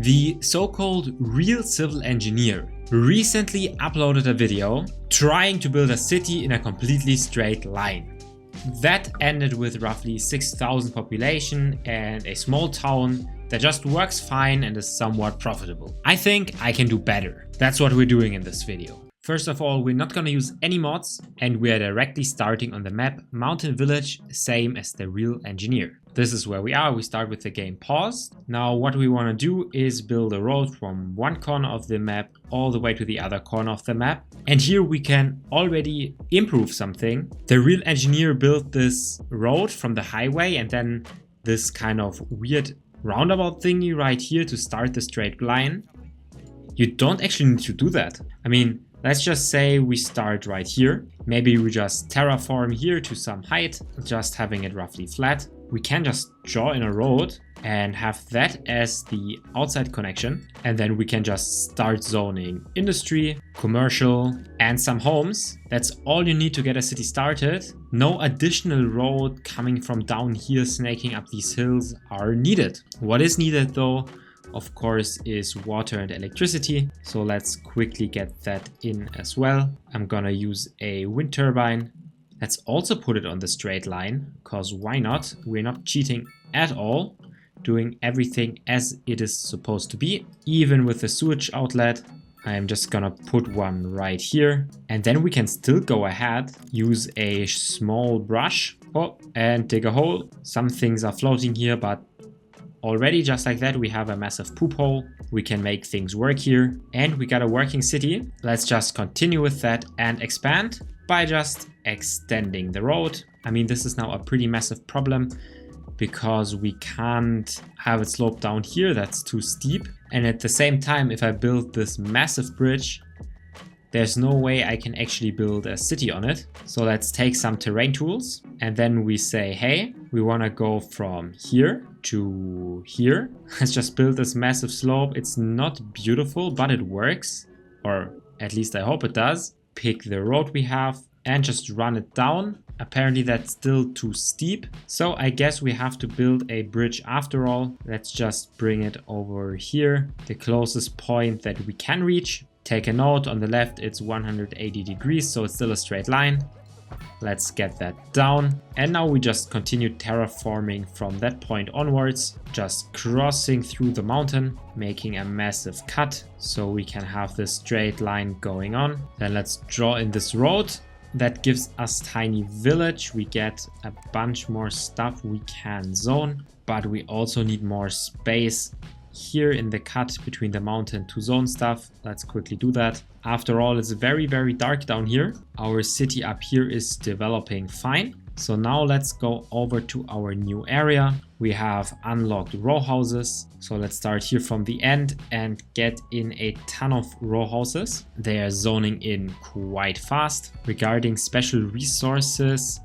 The so-called real civil engineer recently uploaded a video trying to build a city in a completely straight line. That ended with roughly 6,000 population and a small town that just works fine and is somewhat profitable. I think I can do better. That's what we're doing in this video. First of all, we're not gonna use any mods and we are directly starting on the map Mountain Village, same as the real engineer. This is where we are. We start with the game paused. Now what we want to do is build a road from one corner of the map all the way to the other corner of the map. And here we can already improve something. The real engineer built this road from the highway and then this kind of weird roundabout thingy right here to start the straight line. You don't actually need to do that. I mean, let's just say we start right here. Maybe we just terraform here to some height, just having it roughly flat. We can just draw in a road and have that as the outside connection. And then we can just start zoning industry, commercial, and some homes. That's all you need to get a city started. No additional road coming from down here snaking up these hills are needed. What is needed though, of course, is water and electricity. So let's quickly get that in as well. I'm gonna use a wind turbine. Let's also put it on the straight line, because why not? We're not cheating at all, doing everything as it is supposed to be. Even with the sewage outlet, I am just gonna put one right here. And then we can still go ahead, use a small brush, and dig a hole. Some things are floating here, but already just like that, we have a massive poop hole. We can make things work here and we got a working city. Let's just continue with that and expand by just extending the road. I mean, this is now a pretty massive problem because we can't have it slope down here. That's too steep. And at the same time, if I build this massive bridge, there's no way I can actually build a city on it. So let's take some terrain tools and then we say, hey, we want to go from here to here. Let's just build this massive slope. It's not beautiful, but it works. Or at least I hope it does. Pick the road we have and just run it down. Apparently that's still too steep. So I guess we have to build a bridge after all. Let's just bring it over here. The closest point that we can reach. Take a note, on the left it's 180 degrees, so it's still a straight line. Let's get that down. And now we just continue terraforming from that point onwards, just crossing through the mountain, making a massive cut so we can have this straight line going on. Then let's draw in this road. That gives us tiny village. We get a bunch more stuff we can zone, but we also need more space here in the cut between the mountain to zone stuff. Let's quickly do that. After all, it's very, very dark down here. Our city up here is developing fine. So now let's go over to our new area. We have unlocked row houses. So let's start here from the end and get in a ton of row houses. They are zoning in quite fast. Regarding special resources,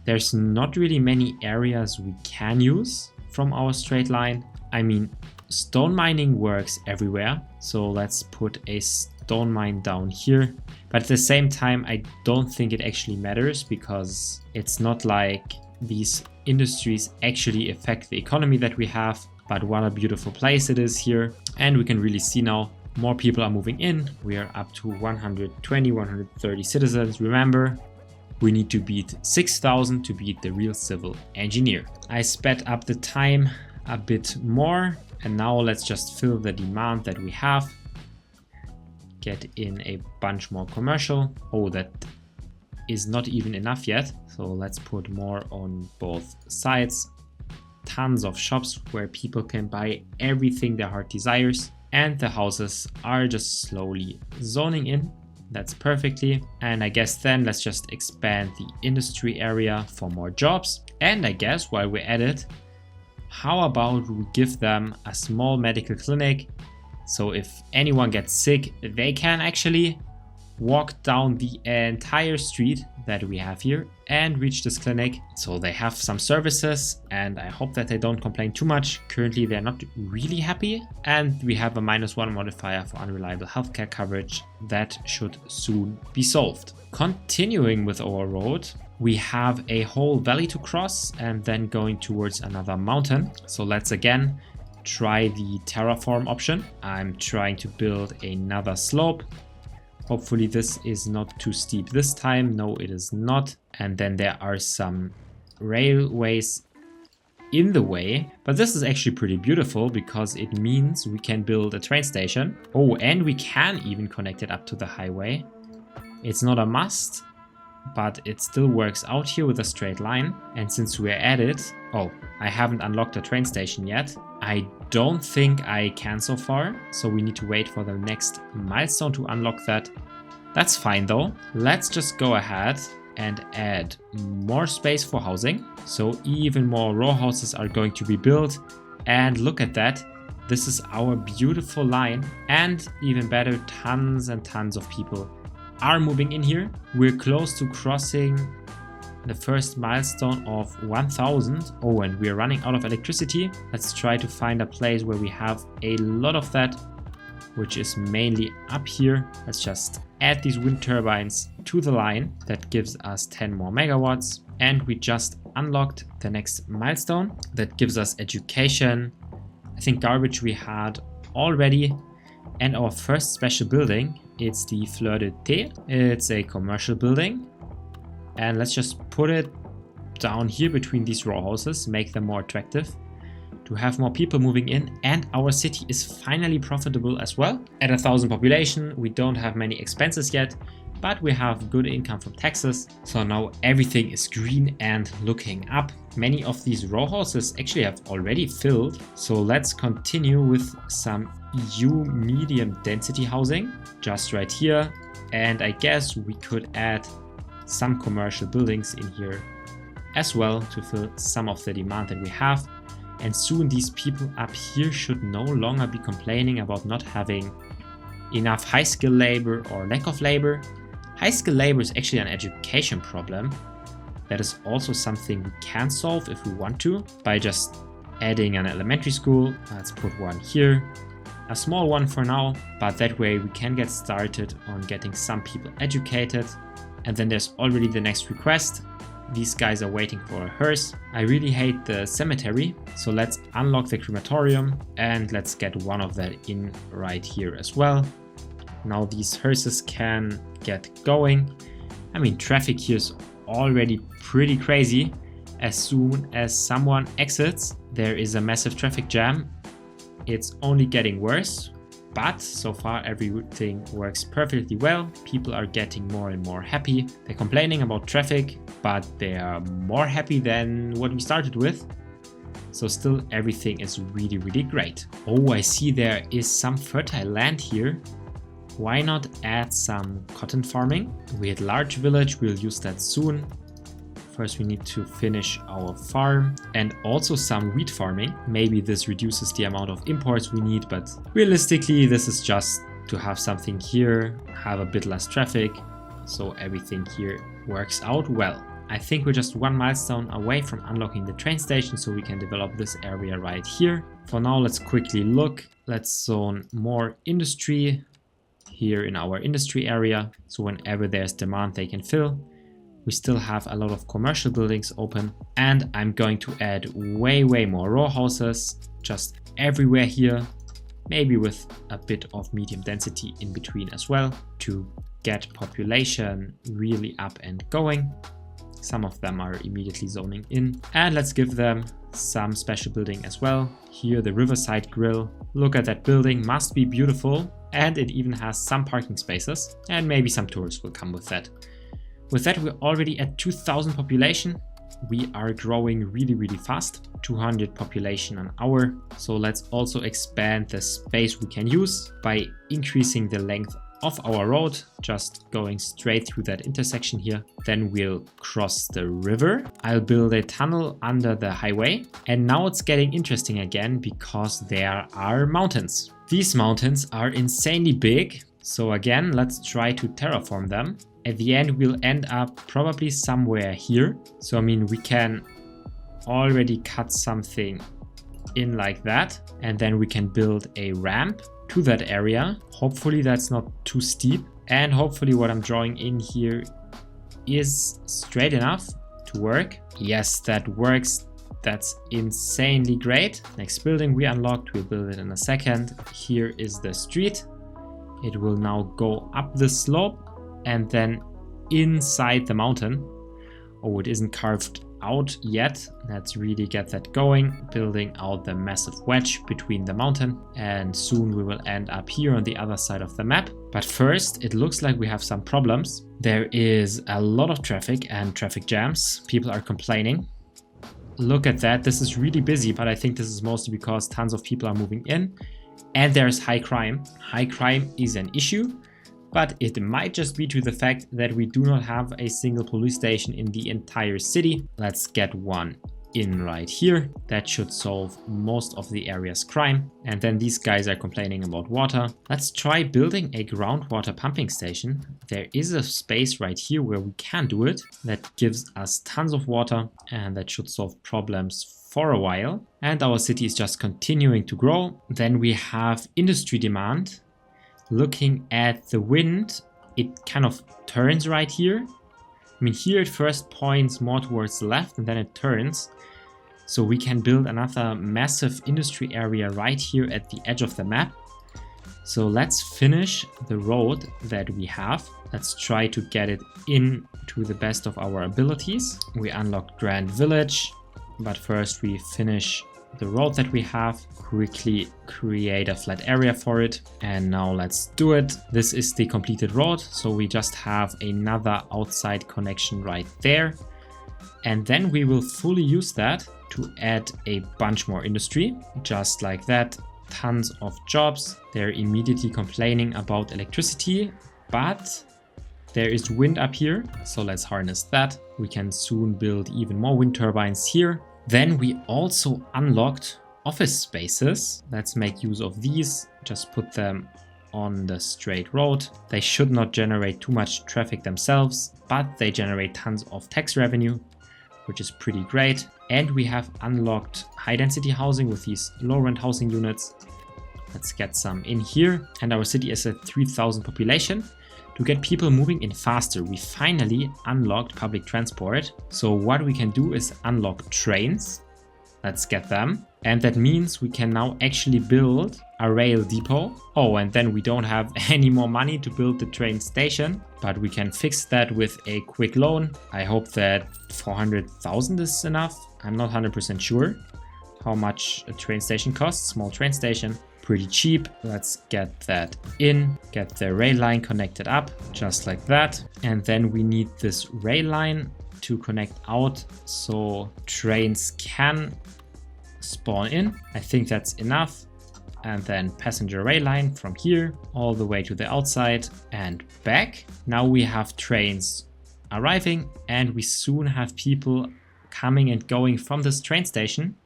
there's not really many areas we can use from our straight line. I mean, stone mining works everywhere, so let's put a stone mine down here. But at the same time, I don't think it actually matters because it's not like these industries actually affect the economy that we have. But what a beautiful place it is here. And we can really see now more people are moving in. We are up to 120, 130 citizens. Remember, we need to beat 6,000 to beat the real civil engineer. I sped up the time a bit more. And now let's just fill the demand that we have. Get in a bunch more commercial. Oh, that is not even enough yet. So let's put more on both sides. Tons of shops where people can buy everything their heart desires. And the houses are just slowly zoning in. That's perfectly. And I guess then let's just expand the industry area for more jobs. And I guess while we're at it, how about we give them a small medical clinic? So if anyone gets sick, they can actually walk down the entire street that we have here and reach this clinic. So they have some services and I hope that they don't complain too much. Currently, they're not really happy. And we have a -1 modifier for unreliable healthcare coverage. That should soon be solved. Continuing with our road, we have a whole valley to cross and then going towards another mountain. So let's again try the terraform option. I'm trying to build another slope. Hopefully this is not too steep this time. No, it is not. And then there are some railways in the way. But this is actually pretty beautiful because it means we can build a train station. Oh, and we can even connect it up to the highway. It's not a must, but it still works out here with a straight line. And since we're at it, oh, I haven't unlocked the train station yet. I don't think I can so far, so we need to wait for the next milestone to unlock that. That's fine though. Let's just go ahead and add more space for housing. So even more row houses are going to be built. And look at that. This is our beautiful line. And even better, tons and tons of people are moving in here. We're close to crossing the first milestone of 1000. Oh, and we're running out of electricity. Let's try to find a place where we have a lot of that, which is mainly up here. Let's just add these wind turbines to the line. That gives us 10 more megawatts. And we just unlocked the next milestone. That gives us education. I think garbage we had already. And our first special building, it's the Fleur de Thé. It's a commercial building. And let's just put it down here between these row houses, make them more attractive to have more people moving in. And our city is finally profitable as well. At 1000 population, we don't have many expenses yet, but we have good income from taxes. So now everything is green and looking up. Many of these row houses actually have already filled. So let's continue with some EU medium density housing just right here. And I guess we could add some commercial buildings in here as well to fill some of the demand that we have. And soon these people up here should no longer be complaining about not having enough high skill labor or lack of labor. High skill labor is actually an education problem. That is also something we can solve if we want to by just adding an elementary school. Let's put one here, a small one for now, but that way we can get started on getting some people educated. And then there's already the next request. These guys are waiting for a hearse. I really hate the cemetery, so let's unlock the crematorium and let's get one of that in right here as well. Now these hearses can get going. I mean, traffic here is already pretty crazy. As soon as someone exits, there is a massive traffic jam. It's only getting worse. But so far everything works perfectly well. People are getting more and more happy. They're complaining about traffic, but they are more happy than what we started with. So still everything is really, really great. Oh, I see there is some fertile land here. Why not add some cotton farming? We had large village, we'll use that soon. First we need to finish our farm and also some wheat farming. Maybe this reduces the amount of imports we need, but realistically this is just to have something here, have a bit less traffic, so everything here works out well. I think we're just one milestone away from unlocking the train station, so we can develop this area right here. For now, let's quickly look. Let's zone more industry here in our industry area, so whenever there's demand they can fill. We still have a lot of commercial buildings open, and I'm going to add way more row houses just everywhere here, maybe with a bit of medium density in between as well to get population really up and going. Some of them are immediately zoning in, and let's give them some special building as well. Here the Riverside Grill. Look at that building, must be beautiful, and it even has some parking spaces, and maybe some tourists will come with that. With that, we're already at 2000 population. We are growing really fast, 200 population an hour. So let's also expand the space we can use by increasing the length of our road, just going straight through that intersection here. Then we'll cross the river. I'll build a tunnel under the highway. And now it's getting interesting again because there are mountains. These mountains are insanely big. So again, let's try to terraform them. At the end, we'll end up probably somewhere here. So, I mean, we can already cut something in like that. And then we can build a ramp to that area. Hopefully that's not too steep. And hopefully what I'm drawing in here is straight enough to work. Yes, that works That's insanely great. Next building we unlocked, we'll build it in a second. Here is the street. It will now go up the slope and then inside the mountain. Oh, it isn't carved out yet. Let's really get that going, building out the massive wedge between the mountain, and soon we will end up here on the other side of the map. But first, it looks like we have some problems. There is a lot of traffic and traffic jams. People are complaining. Look at that. This is really busy, but I think this is mostly because tons of people are moving in and there's high crime. High crime is an issue, but it might just be to the fact that we do not have a single police station in the entire city. Let's get one in right here. That should solve most of the area's crime. And then these guys are complaining about water. Let's try building a groundwater pumping station. There is a space right here where we can do it. That gives us tons of water and that should solve problems for a while. And our city is just continuing to grow. Then we have industry demand. Looking at the wind, it kind of turns right here. I mean, here it first points more towards the left and then it turns. So we can build another massive industry area right here at the edge of the map. So let's finish the road that we have. Let's try to get it in to the best of our abilities. We unlocked Grand Village, but first we finish the road that we have, quickly create a flat area for it, and now let's do it. This is the completed road, so we just have another outside connection right there, and then we will fully use that to add a bunch more industry, just like that. Tons of jobs. They're immediately complaining about electricity, but there is wind up here, so let's harness that. We can soon build even more wind turbines here. Then we also unlocked office spaces. Let's make use of these. Just put them on the straight road. They should not generate too much traffic themselves, but they generate tons of tax revenue, which is pretty great. And we have unlocked high density housing with these low rent housing units. Let's get some in here. And our city is at 3,000 population. To get people moving in faster, we finally unlocked public transport. So what we can do is unlock trains. Let's get them. And that means we can now actually build a rail depot. Oh, and then we don't have any more money to build the train station, but we can fix that with a quick loan. I hope that 400,000 is enough. I'm not 100% sure how much a train station costs. Small train station. Pretty cheap. Let's get that in, get the rail line connected up just like that. And then we need this rail line to connect out so trains can spawn in. I think that's enough. And then passenger rail line from here all the way to the outside and back. Now we have trains arriving and we soon have people coming and going from this train station,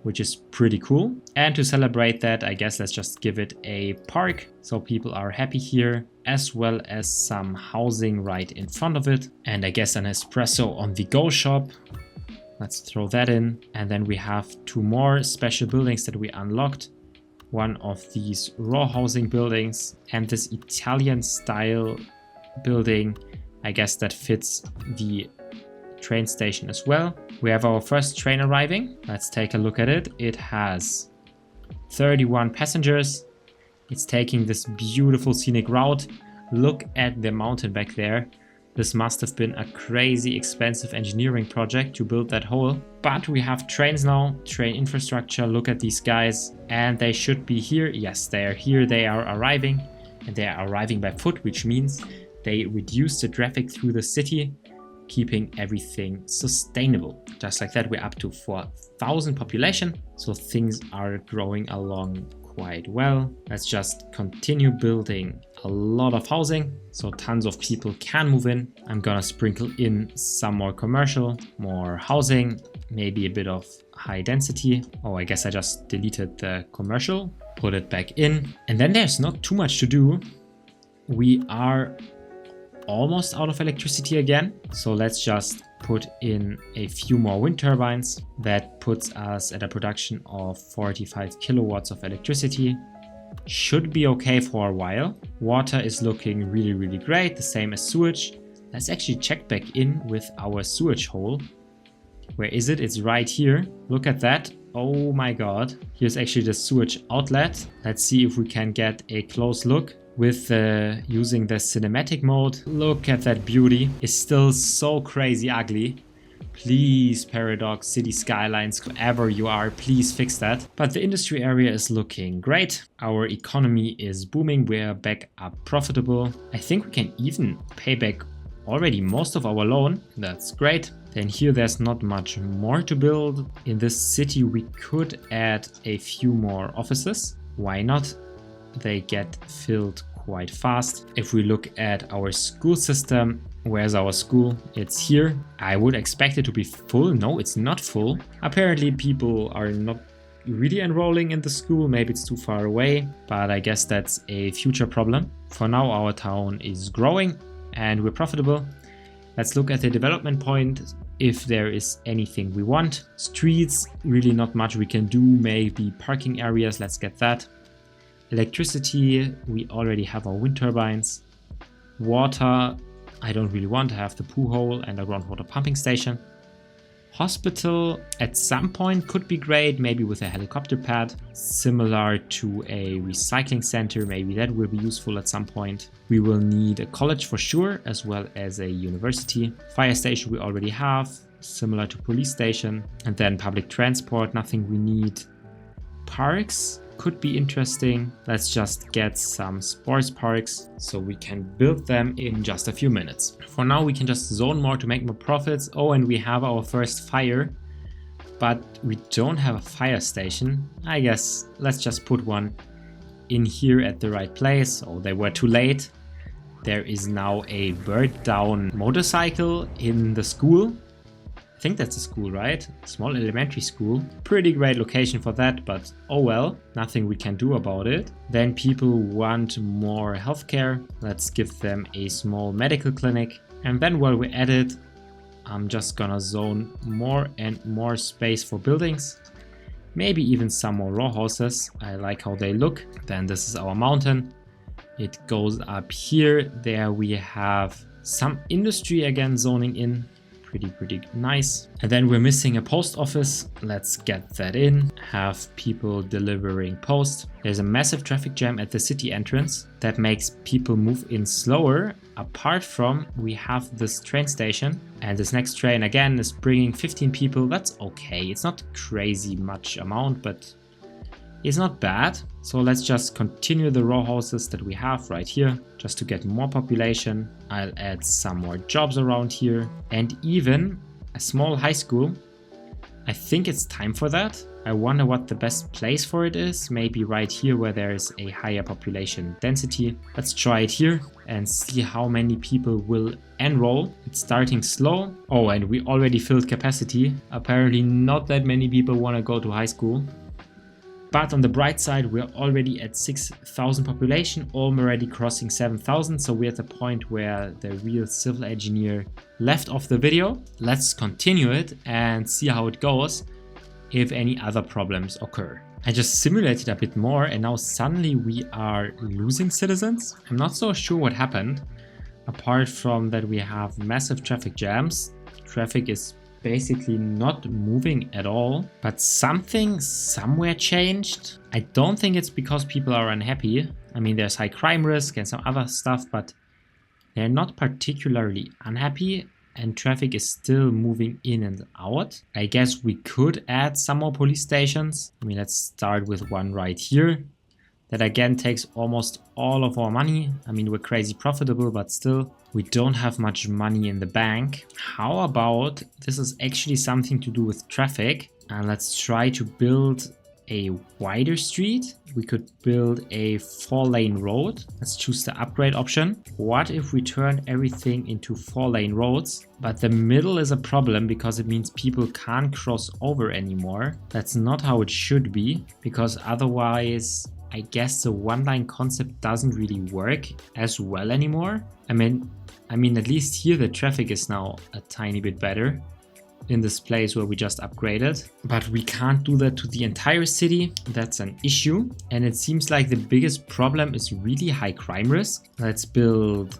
which is pretty cool. And to celebrate that, I guess let's just give it a park so people are happy here, as well as some housing right in front of it. And I guess an espresso on the go shop. Let's throw that in. And then we have two more special buildings that we unlocked. One of these raw housing buildings and this Italian style building. I guess that fits the train station as well. We have our first train arriving. Let's take a look at it. It has 31 passengers. It's taking this beautiful scenic route. Look at the mountain back there. This must have been a crazy expensive engineering project to build that hole. But we have trains now, train infrastructure. Look at these guys and they should be here. Yes, they are here. They are arriving and they are arriving by foot, which means they reduce the traffic through the city, keeping everything sustainable. Just like that, we're up to 4,000 population. So things are growing along quite well. Let's just continue building a lot of housing so tons of people can move in. I'm gonna sprinkle in some more commercial, more housing, maybe a bit of high density. Oh, I guess I just deleted the commercial, put it back in. And then there's not too much to do. We are almost out of electricity again. So let's just put in a few more wind turbines. That puts us at a production of 45 kilowatts of electricity. Should be okay for a while. Water is looking really, really great. The same as sewage. Let's actually check back in with our sewage hole. Where is it? It's right here. Look at that. Oh my god. Here's actually the sewage outlet. Let's see if we can get a close look with using the cinematic mode. Look at that beauty. It's still so crazy ugly. Please, Paradox, City Skylines, whoever you are, please fix that. But the industry area is looking great. Our economy is booming. We're back up profitable. I think we can even pay back already most of our loan. That's great. Then here there's not much more to build. In this city we could add a few more offices. Why not? They get filled quite fast. If we look at our school system, where's our school? It's here. I would expect it to be full. No, it's not full. Apparently people are not really enrolling in the school. Maybe it's too far away, but I guess that's a future problem. For now our town is growing and we're profitable. Let's look at the development point. If there is anything we want. Streets, really not much we can do. Maybe parking areas, let's get that. Electricity, we already have our wind turbines. Water, I don't really want to have the poo hole and a groundwater pumping station. Hospital at some point could be great, maybe with a helicopter pad, similar to a recycling center, maybe that will be useful at some point. We will need a college for sure, as well as a university. Fire station we already have, similar to police station. And then public transport, nothing we need. Parks could be interesting. Let's just get some sports parks so we can build them in just a few minutes. For now we can just zone more to make more profits. Oh, and we have our first fire, but we don't have a fire station. I guess let's just put one in here at the right place. Oh, they were too late. There is now a burnt down motorcycle in the school. I think that's a school, right? Small elementary school. Pretty great location for that, but oh well, nothing we can do about it. Then people want more healthcare. Let's give them a small medical clinic. And then while we're at it, I'm just gonna zone more and more space for buildings. Maybe even some more row houses. I like how they look. Then this is our mountain. It goes up here. There we have some industry again zoning in. Pretty nice. And then we're missing a post office. Let's get that in. Have people delivering post. There's a massive traffic jam at the city entrance that makes people move in slower. Apart from we have this train station, and this next train again is bringing 15 people. That's okay. It's not crazy much amount, but it's not bad. So let's just continue the row houses that we have right here just to get more population. I'll add some more jobs around here and even a small high school. I think it's time for that. I wonder what the best place for it is. Maybe right here where there is a higher population density. Let's try it here and see how many people will enroll. It's starting slow. Oh, and we already filled capacity. Apparently not that many people want to go to high school. But on the bright side, we're already at 6,000 population, already crossing 7,000. So we're at the point where the real civil engineer left off the video. Let's continue it and see how it goes if any other problems occur. I just simulated a bit more and now suddenly we are losing citizens. I'm not so sure what happened. Apart from that we have massive traffic jams. Traffic is basically not moving at all, but something somewhere changed. I don't think it's because people are unhappy. I mean, there's high crime risk and some other stuff, but they're not particularly unhappy and traffic is still moving in and out. I guess we could add some more police stations. I mean, let's start with one right here. That again takes almost all of our money. I mean, we're crazy profitable, but still we don't have much money in the bank. How about this is actually something to do with traffic, and let's try to build a wider street. We could build a 4-lane road. Let's choose the upgrade option. What if we turn everything into 4-lane roads? But the middle is a problem because it means people can't cross over anymore. That's not how it should be, because otherwise I guess the one-line concept doesn't really work as well anymore. I mean, at least here the traffic is now a tiny bit better in this place where we just upgraded. But we can't do that to the entire city. That's an issue. And it seems like the biggest problem is really high crime risk. Let's build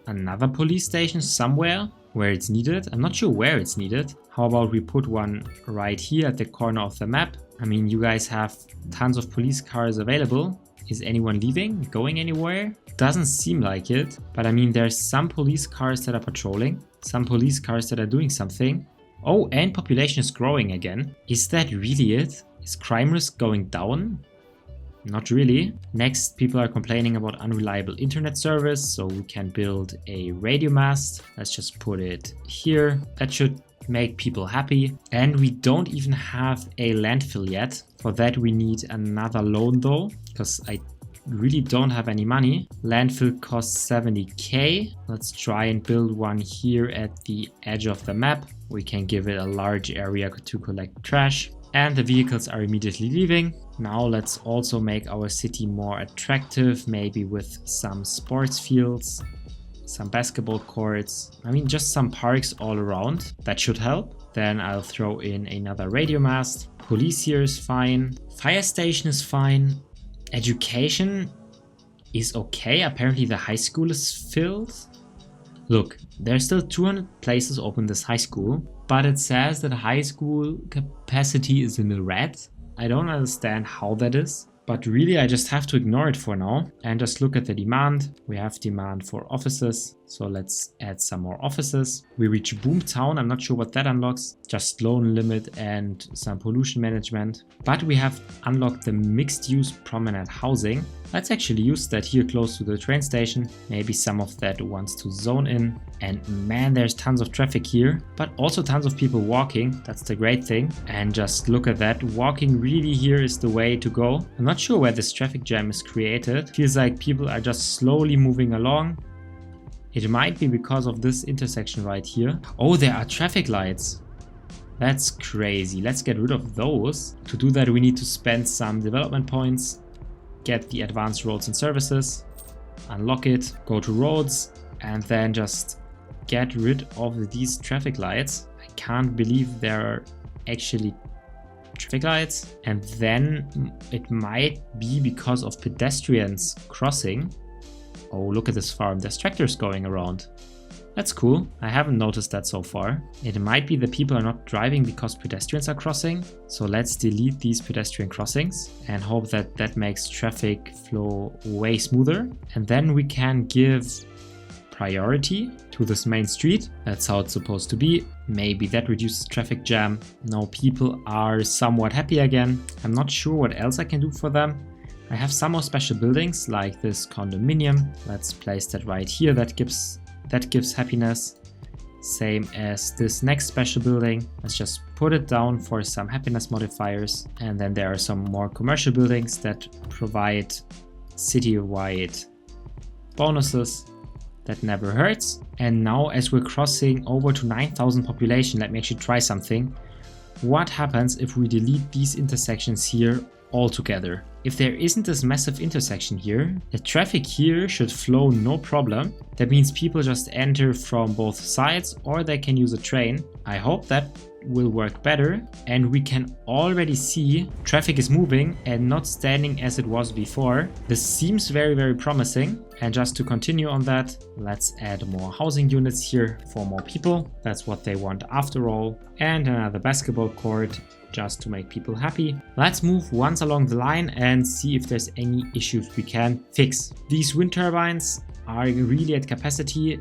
another police station somewhere. where it's needed. I'm not sure where it's needed. How about we put one right here at the corner of the map? I mean, you guys have tons of police cars available. Is anyone leaving? Going anywhere? Doesn't seem like it. But I mean, there's some police cars that are patrolling. Some police cars that are doing something. Oh, and population is growing again. Is that really it? Is crime risk going down? Not really. Next, people are complaining about unreliable internet service, so we can build a radio mast. Let's just put it here. That should make people happy. And we don't even have a landfill yet. For that we need another loan though, because I really don't have any money. Landfill costs 70k. Let's try and build one here at the edge of the map. We can give it a large area to collect trash. And the vehicles are immediately leaving. Now let's also make our city more attractive, maybe with some sports fields, some basketball courts. I mean, just some parks all around. That should help. Then I'll throw in another radio mast. Police here is fine. Fire station is fine. Education is okay. Apparently the high school is filled. Look, there's still 200 places open in this high school, but it says that high school capacity is in the red. I don't understand how that is, but really I just have to ignore it for now and just look at the demand. We have demand for offices, so let's add some more offices. We reach Boomtown. I'm not sure what that unlocks, just loan limit and some pollution management. But we have unlocked the mixed use promenade housing. Let's actually use that here close to the train station. Maybe some of that wants to zone in. And man, there's tons of traffic here, but also tons of people walking. That's the great thing. And just look at that. Walking really here is the way to go. I'm not sure where this traffic jam is created. Feels like people are just slowly moving along. It might be because of this intersection right here. Oh, there are traffic lights. That's crazy. Let's get rid of those. To do that, we need to spend some development points, get the advanced roads and services, unlock it, go to roads, and then just get rid of these traffic lights. I can't believe there are actually traffic lights. And then it might be because of pedestrians crossing. Oh, look at this farm. There's tractors going around. That's cool. I haven't noticed that so far. It might be that people are not driving because pedestrians are crossing. So let's delete these pedestrian crossings and hope that that makes traffic flow way smoother. And then we can give priority to this main street. That's how it's supposed to be. Maybe that reduces traffic jam. Now people are somewhat happy again. I'm not sure what else I can do for them. I have some more special buildings like this condominium. Let's place that right here. That gives happiness. Same as this next special building. Let's just put it down for some happiness modifiers. And then there are some more commercial buildings that provide city-wide bonuses. That never hurts. And now as we're crossing over to 9,000 population, let me actually try something. What happens if we delete these intersections here altogether? If there isn't this massive intersection here, the traffic here should flow no problem. That means people just enter from both sides or they can use a train. I hope that will work better, and we can already see traffic is moving and not standing as it was before. This seems very, very promising. And just to continue on that, let's add more housing units here for more people. That's what they want after all. And another basketball court just to make people happy. Let's move once along the line and see if there's any issues we can fix. These wind turbines are really at capacity.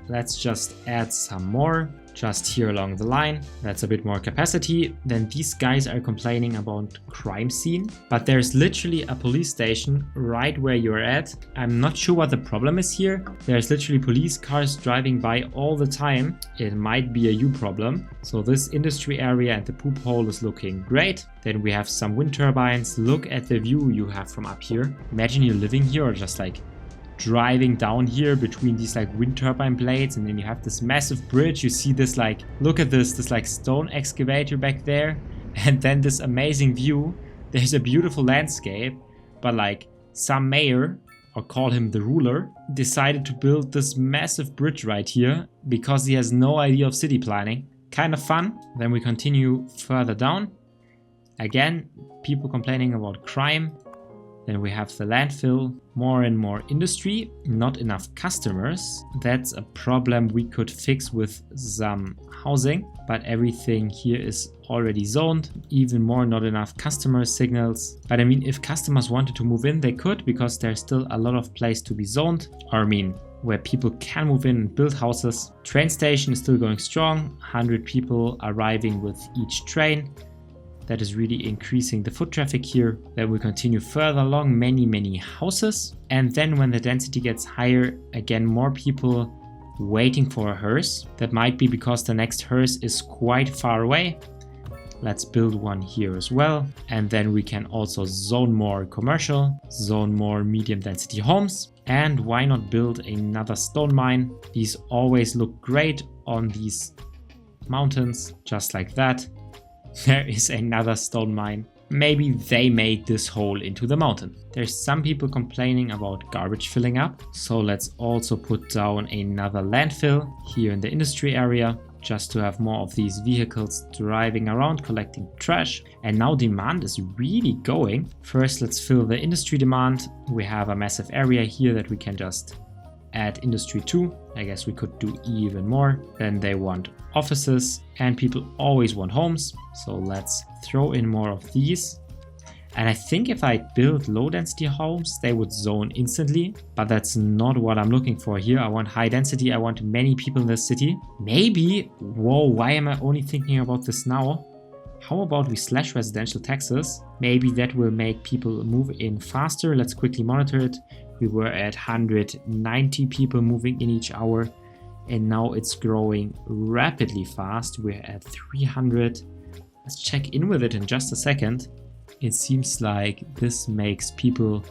Let's just add some more just here along the line. That's a bit more capacity. Then these guys are complaining about crime scene, but there's literally a police station right where you're at. I'm not sure what the problem is here. There's literally police cars driving by all the time. It might be a you problem. So this industry area and the poop hole is looking great. Then we have some wind turbines. Look at the view you have from up here. Imagine you're living here or just like driving down here between these like wind turbine blades, and then you have this massive bridge. You see this like, look at this like stone excavator back there, and then this amazing view. There's a beautiful landscape, but like some mayor, or call him the ruler, decided to build this massive bridge right here because he has no idea of city planning. Kind of fun. Then we continue further down. Again, people complaining about crime. Then we have the landfill, more and more industry, not enough customers. That's a problem we could fix with some housing, but everything here is already zoned. Even more, not enough customer signals. But I mean, if customers wanted to move in, they could, because there's still a lot of place to be zoned. Or I mean, where people can move in and build houses. Train station is still going strong, 100 people arriving with each train. That is really increasing the foot traffic here. Then we continue further along, many houses. And then when the density gets higher, again, more people waiting for a hearse. That might be because the next hearse is quite far away. Let's build one here as well. And then we can also zone more commercial, zone more medium density homes. And why not build another stone mine? These always look great on these mountains, just like that. There is another stone mine. Maybe they made this hole into the mountain. There's some people complaining about garbage filling up. So let's also put down another landfill here in the industry area, just to have more of these vehicles driving around collecting trash. And now demand is really going. First, let's fill the industry demand. We have a massive area here that we can just add industry to. I guess we could do even more. Then they want offices and people always want homes. So let's throw in more of these. And I think if I build low density homes, they would zone instantly, but that's not what I'm looking for here. I want high density. I want many people in this city. Maybe, whoa, why am I only thinking about this now? How about we slash residential taxes? Maybe that will make people move in faster. Let's quickly monitor it. We were at 190 people moving in each hour, and now it's growing rapidly fast. We're at 300. Let's check in with it in just a second. It seems like this makes people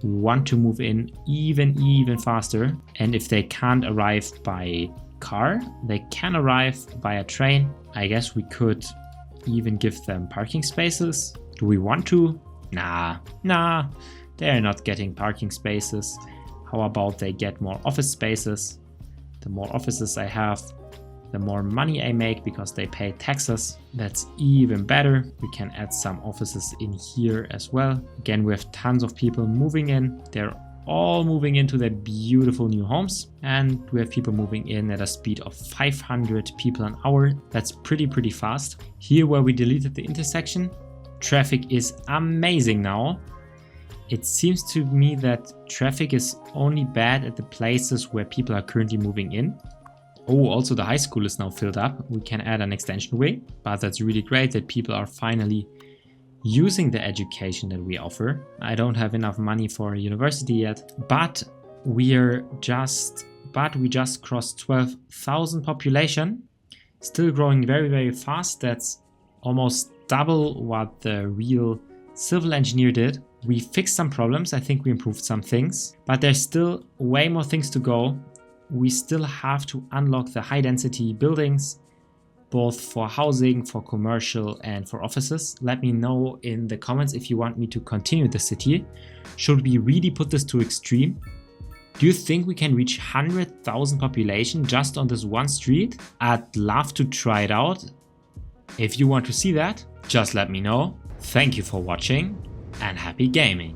want to move in even faster. And if they can't arrive by car, they can arrive by a train. I guess we could even give them parking spaces. Do we want to? Nah, they're not getting parking spaces. How about they get more office spaces? The more offices I have, the more money I make because they pay taxes. That's even better. We can add some offices in here as well. Again, we have tons of people moving in. They're all moving into their beautiful new homes. And we have people moving in at a speed of 500 people an hour. That's pretty fast. Here where we deleted the intersection, traffic is amazing now. It seems to me that traffic is only bad at the places where people are currently moving in. Oh, also the high school is now filled up. We can add an extension wing, but that's really great that people are finally using the education that we offer. I don't have enough money for a university yet, but we just crossed 12,000 population. Still growing very fast. That's almost double what the real civil engineer did. We fixed some problems. I think we improved some things, but there's still way more things to go. We still have to unlock the high density buildings, both for housing, for commercial, and for offices. Let me know in the comments if you want me to continue the city. Should we really put this to extreme? Do you think we can reach 100,000 population just on this one street? I'd love to try it out. If you want to see that, just let me know. Thank you for watching and happy gaming.